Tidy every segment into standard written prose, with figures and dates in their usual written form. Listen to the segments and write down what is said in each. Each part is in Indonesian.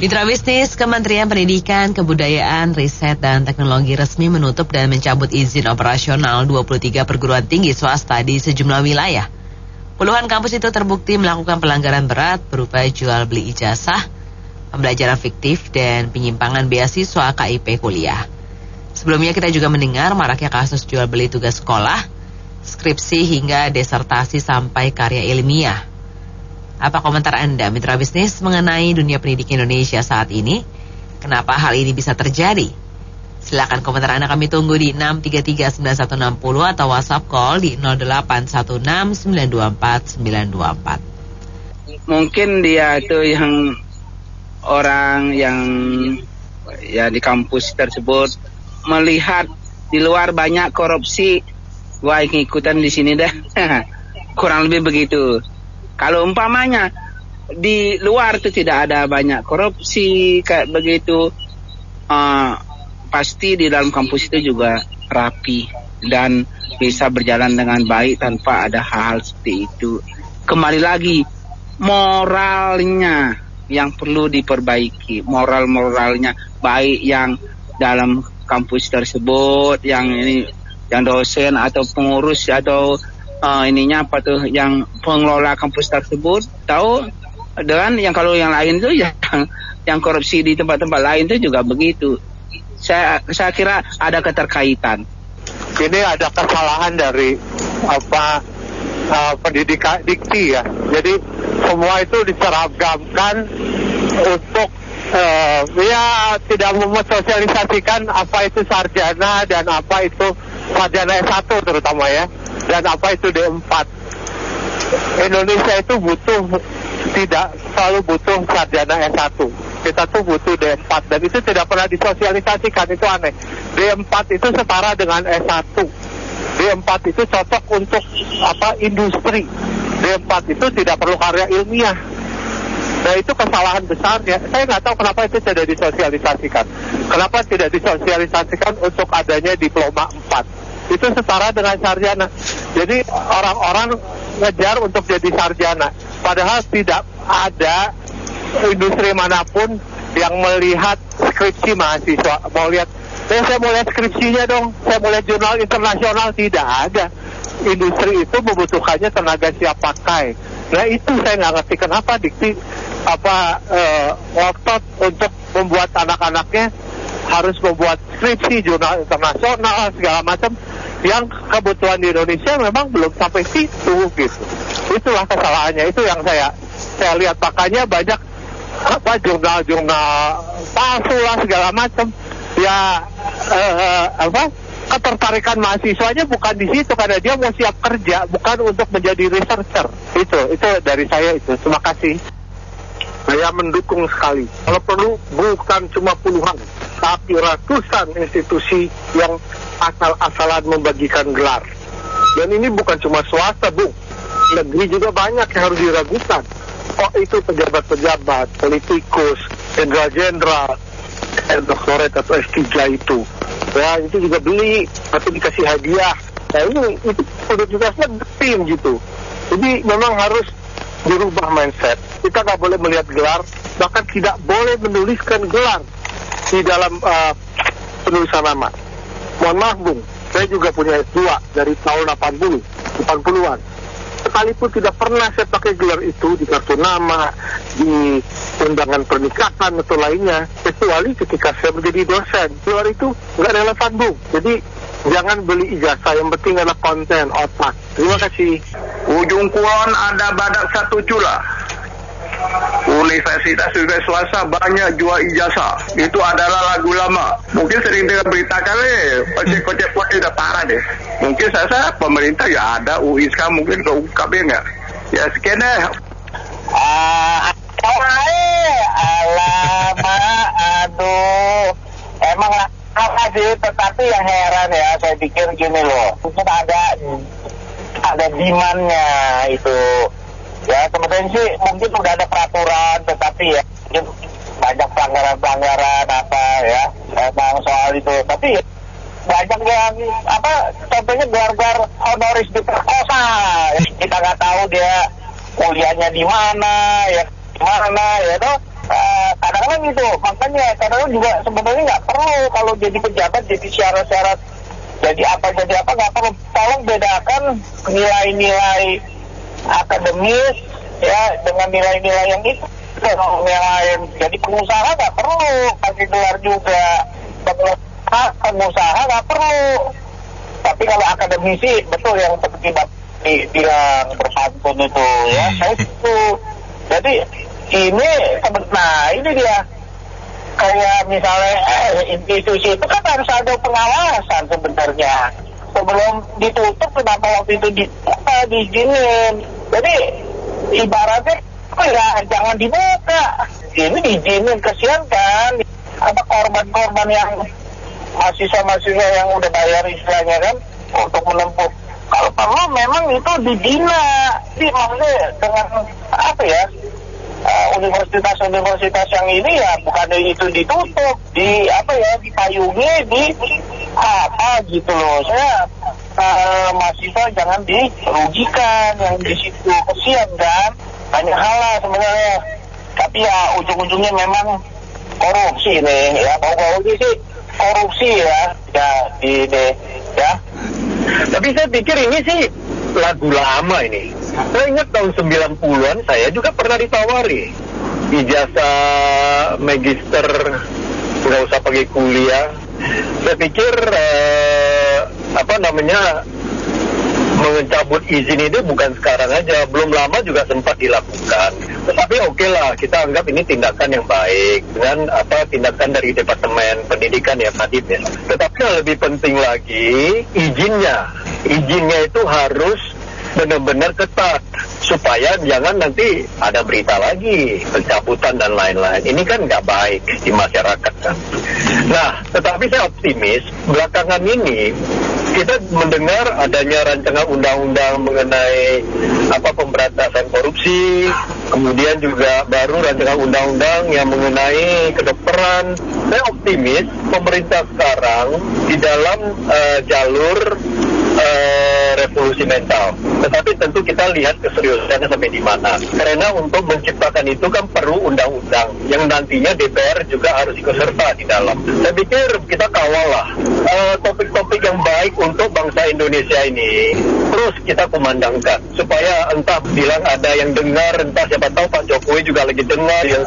Mitra bisnis Kementerian Pendidikan, Kebudayaan, Riset, dan Teknologi resmi menutup dan mencabut izin operasional 23 perguruan tinggi swasta di sejumlah wilayah. Puluhan kampus itu terbukti melakukan pelanggaran berat berupa jual beli ijazah, pembelajaran fiktif, dan penyimpangan beasiswa KIP kuliah. Sebelumnya kita juga mendengar maraknya kasus jual beli tugas sekolah, skripsi hingga desertasi sampai karya ilmiah. Apa komentar Anda, mitra bisnis, mengenai dunia pendidikan Indonesia saat ini? Kenapa hal ini bisa terjadi? Silakan komentar Anda, kami tunggu di 6339160 atau WhatsApp call di 0816924924. Mungkin dia itu yang orang yang ya di kampus tersebut melihat di luar banyak korupsi, wah ikutan di sini dah. Kurang lebih begitu. Kalau umpamanya di luar itu tidak ada banyak korupsi kayak begitu, pasti di dalam kampus itu juga rapi dan bisa berjalan dengan baik tanpa ada hal-hal seperti itu. Kembali lagi, moralnya yang perlu diperbaiki, moralnya baik yang dalam kampus tersebut, yang dosen atau pengurus atau yang pengelola kampus tersebut tahu, dan yang kalau yang lain itu yang korupsi di tempat-tempat lain itu juga begitu. Saya kira ada keterkaitan. Ini ada kesalahan dari pendidikan dikti ya. Jadi semua itu diseragamkan untuk tidak memsosialisasikan apa itu sarjana dan apa itu sarjana S1 terutama ya. Dan apa itu D4. Indonesia itu tidak selalu butuh sarjana S1. Kita tuh butuh D4 dan itu tidak pernah disosialisasikan, itu aneh. D4 itu setara dengan S1. D4 itu cocok untuk industri. D4 itu tidak perlu karya ilmiah. Nah itu kesalahan besarnya. Saya nggak tahu kenapa itu tidak disosialisasikan. Kenapa tidak disosialisasikan untuk adanya diploma 4. Itu setara dengan sarjana. Jadi orang-orang ngejar untuk jadi sarjana. Padahal tidak ada industri manapun yang melihat skripsi mahasiswa. Saya mau lihat skripsinya dong. Saya mau lihat jurnal internasional. Tidak ada. Industri itu membutuhkannya tenaga siap pakai. Nah itu saya nggak ngerti kenapa dikti ngotot untuk membuat anak-anaknya harus membuat skripsi jurnal internasional segala macam, yang kebutuhan di Indonesia memang belum sampai situ gitu. Itulah kesalahannya, itu yang saya lihat. Makanya banyak jurnal-jurnal palsu lah segala macam. Ya ketertarikan mahasiswanya bukan di situ karena dia mau siap kerja, bukan untuk menjadi researcher. Itu dari saya itu. Terima kasih. Saya mendukung sekali. Kalau perlu bukan cuma puluhan, tapi ratusan institusi yang asal-asalan membagikan gelar. Dan ini bukan cuma swasta, Bu. Negeri juga banyak yang harus diragukan. Kok itu pejabat-pejabat, politikus, jenderal-jenderal, doktorat atau S3 itu. Ya, itu juga beli atau dikasih hadiah. Nah, itu produktivitasnya tim gitu. Jadi memang harus dirubah mindset. Kita nggak boleh melihat gelar, bahkan tidak boleh menuliskan gelar di dalam penulisan nama. Mohon maaf, Bung, saya juga punya S2 dari tahun 80-an. Sekalipun tidak pernah saya pakai gelar itu di kartu nama, di undangan pernikahan atau lainnya, kecuali ketika saya menjadi dosen. Gelar itu nggak relevan, Bung. Jadi jangan beli ijazah, yang penting adalah konten, otak. Terima kasih. Ujung Kulon ada badak satu cula. Universitas swasta banyak jual ijazah. Itu adalah lagu lama. Mungkin sering dengar berita kali, kocek-kocek pun udah parah deh. Mungkin saya pemerintah ya ada, UI sekarang mungkin udah ungkap ya nggak? Ya sekian deh. Aduh, emang apa sih? Tetapi yang heran ya, saya pikir gini loh, mungkin ada demand-nya itu. Ya kemudian sih mungkin udah ada peraturan, tetapi ya mungkin banyak pelanggaran apa ya emang soal itu. Tapi banyak yang contohnya gelar-gelar honoris diperkosa. Kita nggak tahu dia kuliahnya di mana ya tuh. Kadang-kadang gitu, makanya kadang-kadang juga sebenarnya nggak perlu kalau jadi pejabat jadi syarat-syarat jadi apa nggak perlu. Tolong bedakan nilai-nilai akademis ya dengan nilai-nilai yang itu. Nilai jadi pengusaha nggak perlu kasih gelar juga, pengusaha nggak perlu. Tapi kalau akademisi betul yang seperti bilang bersantun itu ya, saya itu. Jadi ini dia kayak misalnya institusi itu kan harus ada pengawasan sebenarnya. Sebelum ditutup kenapa waktu itu diizinin. Jadi ibaratnya jangan dibuka. Ini diizinin, kesian kan. Apa korban-korban yang mahasiswa-mahasiswa yang udah bayar istilahnya kan untuk menempuh. Kalau perlu memang itu dibina. Jadi maksudnya dengan apa ya? Universitas-universitas yang ini ya bukan itu ditutup, dipayungi, gitu loh. Saya mahasiswa jangan dirugikan, yang di situ kesian kan, banyak hal lah sebenarnya. Tapi ya ujung-ujungnya memang korupsi nih, ya korupsi ya, ya. Tapi saya pikir ini sih lagu lama ini. Saya ingat tahun 90-an saya juga pernah ditawari ijazah magister, nggak usah pakai kuliah. Saya pikir mencabut izin itu bukan sekarang aja, belum lama juga sempat dilakukan. Tetapi oke lah, kita anggap ini tindakan yang baik dengan tindakan dari Departemen Pendidikan ya, Nadib ya. Tetapi yang lebih penting lagi izinnya itu harus benar-benar ketat supaya jangan nanti ada berita lagi pencabutan dan lain-lain. Ini kan nggak baik di masyarakat kan. Nah, tetapi saya optimis belakangan ini kita mendengar adanya rancangan undang-undang mengenai pemberantasan korupsi, kemudian juga baru rancangan undang-undang yang mengenai kedokteran. Saya optimis pemerintah sekarang di dalam jalur revolusi mental. Tetapi tentu kita lihat keseriusannya sampai di mana. Karena untuk menciptakan itu kan perlu undang-undang yang nantinya DPR juga harus ikut serta di dalam. Saya pikir kita kawal lah topik-topik yang baik untuk bangsa Indonesia ini terus kita kumandangkan supaya entah bilang ada yang dengar, entah siapa tahu Pak Jokowi juga lagi dengar yang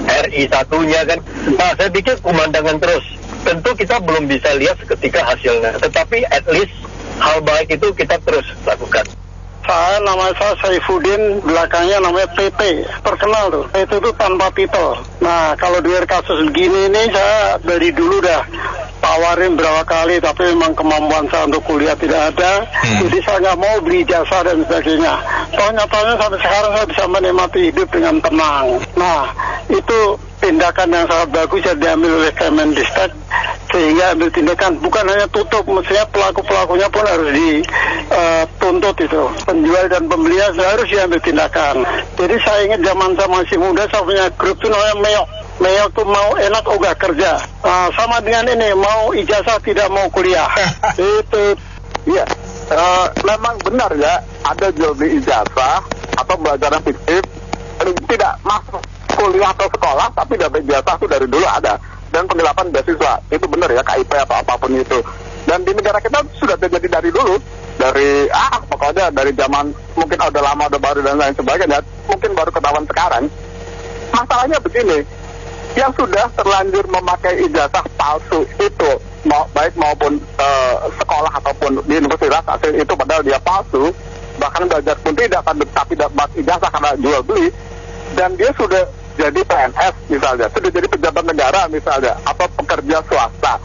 RI satunya kan. Nah, saya pikir kumandangan terus. Tentu kita belum bisa lihat seketika hasilnya, tetapi at least hal baik itu kita terus lakukan. Nama saya Saifuddin, belakangnya namanya PP, terkenal tuh. Itu tuh tanpa titel. Nah, kalau dengar kasus begini ini saya dari dulu dah tawarin berapa kali, tapi memang kemampuan saya untuk kuliah tidak ada. Jadi saya nggak mau beli jasa dan sebagainya. Nyatanya sampai sekarang saya bisa menikmati hidup dengan tenang. Nah, itu tindakan yang sangat bagus yang diambil oleh Kemendikbud, sehingga ambil tindakan bukan hanya tutup, mestinya pelaku-pelakunya pun harus dituntut itu. Penjual dan pembeli harus diambil tindakan. Jadi saya ingat zaman saya masih muda, saya punya grup itu namanya Meyok. Meyok tuh mau enak ogah kerja. Sama dengan ini, mau ijazah tidak mau kuliah. Itu. Iya, memang benar ya, ada jual beli ijazah atau belajar fiktif, tidak masuk kuliah atau sekolah, tapi dapat ijazah itu dari dulu ada. Dan penggelapan beasiswa, itu benar ya, KIP atau apapun itu. Dan di negara kita sudah terjadi dari dulu, dari pokoknya dari zaman mungkin udah lama, udah baru dan lain sebagainya, mungkin baru ketahuan sekarang. Masalahnya begini, yang sudah terlanjur memakai ijazah palsu itu, baik maupun sekolah ataupun di universitas hasil itu padahal dia palsu, bahkan belajar pun tidak, tapi dapat ijazah karena jual beli, dan dia sudah jadi PNS misalnya, sudah jadi pejabat negara misalnya, atau pekerja swasta,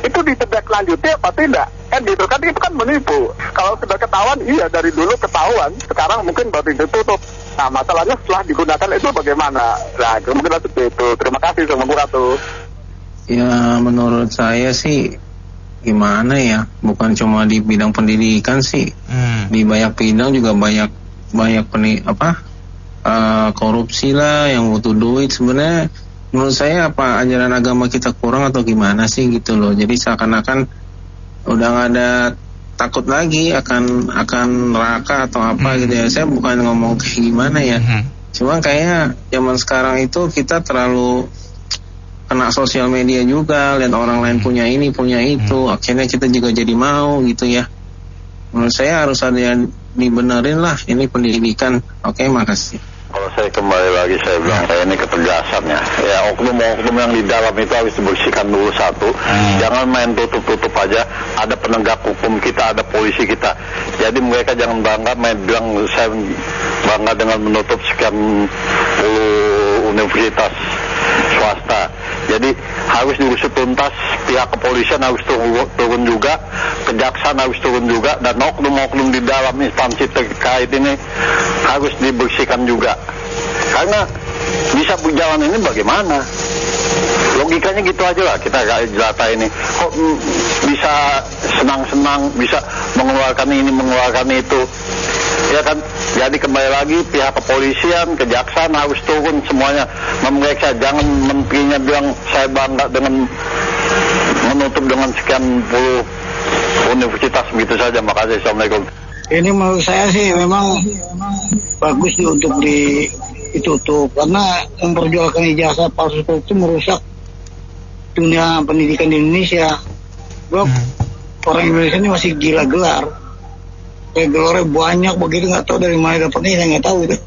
itu ditindaklanjuti apa tidak? Kan gitu kan, itu kan menipu. Kalau sudah ketahuan, iya dari dulu ketahuan, sekarang mungkin baru ditutup. Nah, masalahnya setelah digunakan itu bagaimana? Nah, mungkin seperti itu. Terima kasih sama Bu Ratu. Ya, menurut saya sih gimana ya? Bukan cuma di bidang pendidikan sih. Di banyak bidang juga banyak korupsi lah, yang butuh duit. Sebenarnya menurut saya apa ajaran agama kita kurang atau gimana sih gitu loh. Jadi seakan-akan udah nggak ada takut lagi akan neraka atau apa gitu ya. Saya bukan ngomong kayak gimana ya. Cuma kayaknya zaman sekarang itu kita terlalu kena sosial media juga, lihat orang lain punya ini, punya itu, akhirnya kita juga jadi mau gitu ya. Menurut saya harus ada yang dibenerin lah, ini pendidikan. Oke, makasih. Kalau saya kembali lagi saya bilang ini ketegasannya. Ya oknum-oknum yang di dalam itu harus dibersihkan dulu satu. Jangan main tutup-tutup aja. Ada penegak hukum kita, ada polisi kita. Jadi mereka jangan bangga main bilang saya bangga dengan menutup sekian puluh universitas swasta. Jadi harus diusut tuntas, pihak kepolisian harus turun juga, kejaksaan harus turun juga, dan oknum-oknum di dalam instansi terkait ini harus dibersihkan juga. Karena bisa berjalan ini bagaimana? Logikanya gitu aja lah, kita gak jelata ini. Kok bisa senang-senang, bisa mengeluarkan ini, mengeluarkan itu. Ya kan, jadi kembali lagi pihak kepolisian, kejaksaan harus turun semuanya memeriksa. Jangan menterinya bilang saya bangga dengan menutup dengan sekian puluh universitas begitu saja. Makasih, assalamualaikum. Ini menurut saya sih memang bagus sih untuk ditutup, karena memperjualkan ijazah palsu itu merusak dunia pendidikan di Indonesia. Orang Indonesia ini masih gila gelar. Kayak gelarnya banyak begitu, nggak tahu dari mana dapatnya, saya nggak tahu itu.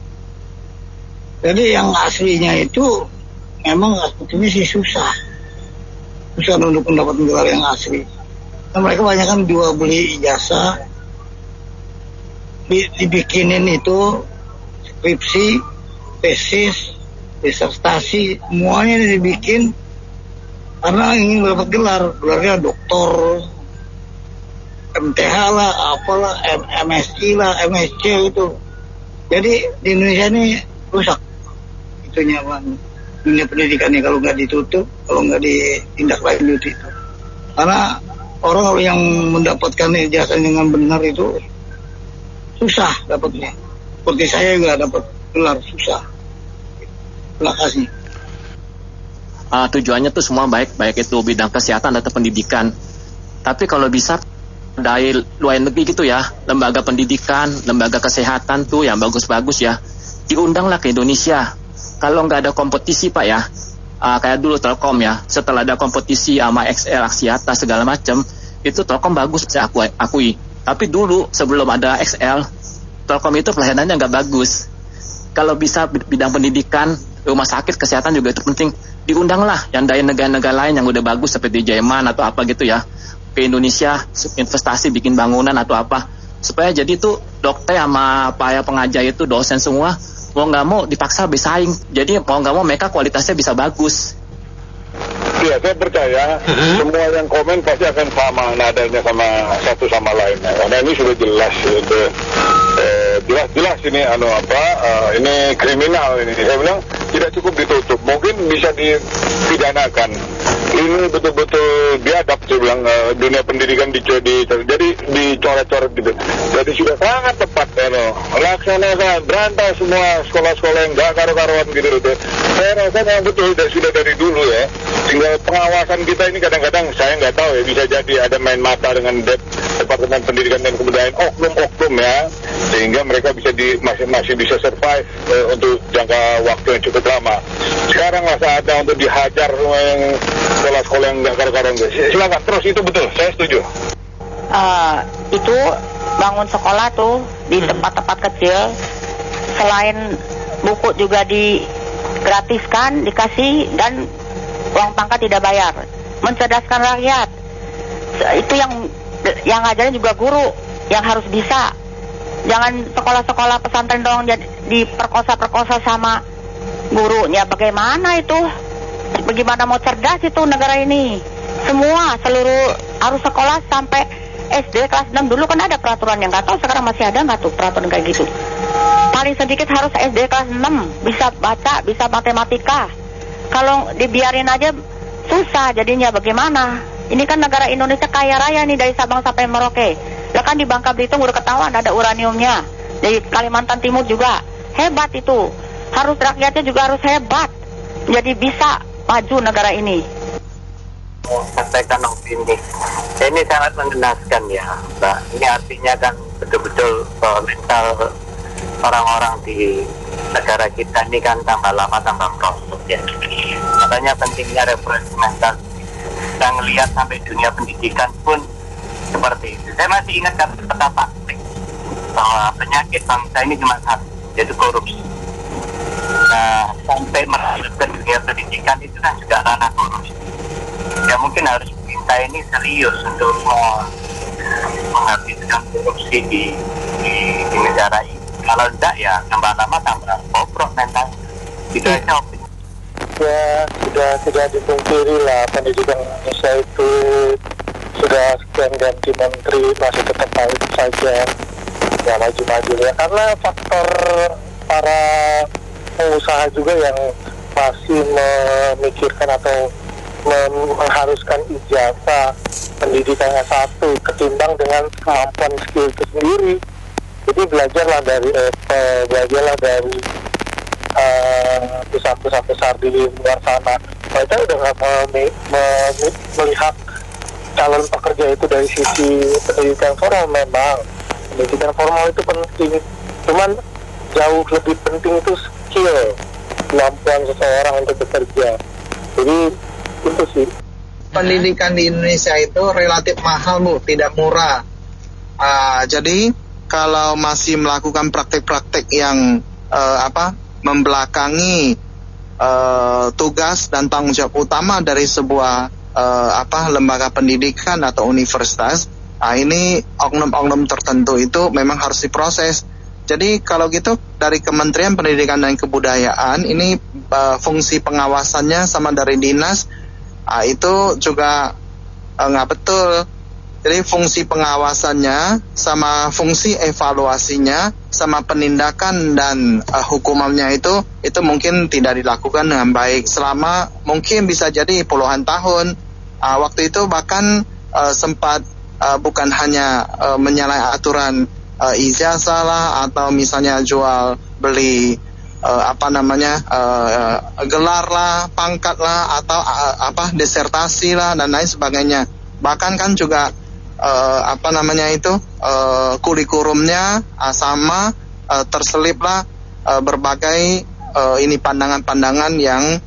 Jadi yang aslinya itu memang sebetulnya sih susah untuk mendapatkan gelar yang asli. Nah, mereka banyak kan jual beli ijazah, dibikinin itu skripsi, tesis, disertasi, semuanya dibikin karena ingin mendapat gelarnya doktor, MTH lah, apalah, MSI lah, MSC itu. Jadi di Indonesia ini rusak itunya, dunia pendidikannya kalau nggak ditutup, kalau nggak ditindaklanjuti itu. Karena orang yang mendapatkan ijazah dengan benar itu susah dapatnya. Seperti saya juga dapat gelar susah. Terima kasih. Tujuannya tuh semua baik itu bidang kesehatan atau pendidikan. Tapi kalau bisa dari luar negeri gitu ya, lembaga pendidikan, lembaga kesehatan tuh yang bagus-bagus ya, diundanglah ke Indonesia. Kalau nggak ada kompetisi Pak ya, kayak dulu Telkom ya, setelah ada kompetisi sama XL, Axiata segala macam, itu Telkom bagus saya akui. Tapi dulu sebelum ada XL, Telkom itu pelayanannya nggak bagus. Kalau bisa bidang pendidikan, rumah sakit, kesehatan juga itu penting, diundanglah yang dari negara-negara lain yang udah bagus seperti Jerman atau apa gitu ya, ke Indonesia investasi bikin bangunan atau apa, supaya jadi tuh dokter sama para pengajar itu dosen semua mau nggak mau dipaksa bersaing, jadi mau nggak mau mereka kualitasnya bisa bagus. Ya, saya percaya semua yang komen pasti akan sama nadanya sama satu sama lain. Karena ini sudah jelas itu jelas ini ini kriminal ini. Saya bilang tidak cukup ditutup, mungkin bisa dipidanakan. Ini betul-betul biadab, saya bilang dunia pendidikan jadi dicoret-coret gitu. Jadi sudah sangat tepat laksanakan, berantas semua sekolah-sekolah yang gak karu-karuan gitu. Saya rasa memang betul sudah dari dulu ya. Tinggal pengawasan kita ini kadang-kadang saya nggak tahu ya, bisa jadi ada main mata dengan Departemen Pendidikan dan Kebudayaan, oknum-oknum ya, sehingga mereka bisa masih bisa survive untuk jangka waktu yang cukup lama. Sekarang lah saatnya untuk dihajar yang sekolah-sekolah yang nggak karu-karuan. Silakan terus, itu betul, saya setuju. Itu bangun sekolah tuh di tempat-tempat kecil, selain buku juga digratiskan, dikasih, dan uang pangkat tidak bayar, mencerdaskan rakyat. Itu yang ngajarin juga guru yang harus bisa. Jangan sekolah-sekolah pesantren dong diperkosa-perkosa sama gurunya. Bagaimana itu? Bagaimana mau cerdas itu negara ini? Seluruh harus sekolah sampai SD kelas 6. Dulu kan ada peraturan, yang nggak tahu sekarang masih ada nggak tuh peraturan kayak gitu. Paling sedikit harus SD kelas 6, bisa baca, bisa matematika. Kalau dibiarin aja susah jadinya, bagaimana? Ini kan negara Indonesia kaya raya nih dari Sabang sampai Merauke. Lah kan di Bangka Belitung udah ketahuan ada uraniumnya. Di Kalimantan Timur juga hebat itu. Harus rakyatnya juga harus hebat. Jadi bisa maju negara ini. Sampaikan opini. Ini sangat mengenaskan ya, Mbak. Ini artinya kan betul-betul mental orang-orang di negara kita ini kan tambah lama tambah merosot ya. Makanya pentingnya representasi. Kita ngelihat sampai dunia pendidikan pun seperti itu. Saya masih ingat kata Pak bahwa penyakit bangsa ini cuma satu, yaitu korupsi. Nah, sampai merasuk ke dunia pendidikan itu kan juga ranah korupsi. Ya mungkin harus kita ini serius untuk menghabiskan korupsi di negara ini. Kalau tidak ya tambah lama tambah bobrok mental. Itu aja opini. Ya sudah tidak dipungkiri lah, pendidikan Indonesia itu sudah sekian ganti menteri masih tetap baik saja, ya maju-maju ya, karena faktor para pengusaha juga yang masih memikirkan atau mengharuskan ijazah pendidikannya satu ketimbang dengan kemampuan skill itu sendiri. Jadi belajarlah dari Apple, belajarlah dari pusat-pusat besar di luar sana. Mereka udah nggak melihat calon pekerja itu dari sisi pendidikan formal. Memang pendidikan formal itu penting, cuman jauh lebih penting itu skill, kemampuan seseorang untuk bekerja. Jadi itu sih. Pendidikan di Indonesia itu relatif mahal, Bu, tidak murah. Jadi kalau masih melakukan praktek-praktek yang membelakangi tugas dan tanggung jawab utama dari sebuah lembaga pendidikan atau universitas, ini oknum-oknum tertentu itu memang harus diproses. Jadi kalau gitu dari Kementerian Pendidikan dan Kebudayaan ini fungsi pengawasannya sama dari dinas itu juga nggak betul. Jadi fungsi pengawasannya sama fungsi evaluasinya sama penindakan dan hukumannya itu mungkin tidak dilakukan dengan baik selama mungkin bisa jadi puluhan tahun. Waktu itu bahkan sempat bukan hanya menyalahi aturan ijazah lah atau misalnya jual beli gelar lah, pangkat lah atau disertasi lah dan lain sebagainya. Bahkan kan juga kurikulumnya sama terselip lah berbagai pandangan-pandangan yang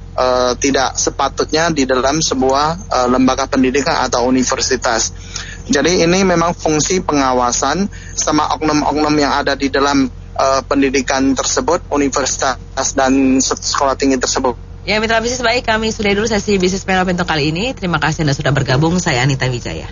tidak sepatutnya di dalam sebuah lembaga pendidikan atau universitas. Jadi ini memang fungsi pengawasan sama oknum-oknum yang ada di dalam pendidikan tersebut, universitas dan sekolah tinggi tersebut. Ya, mitra bisnis baik, kami sudah dulu sesi bisnis panel untuk kali ini. Terima kasih Anda sudah bergabung. Saya Anita Wijaya.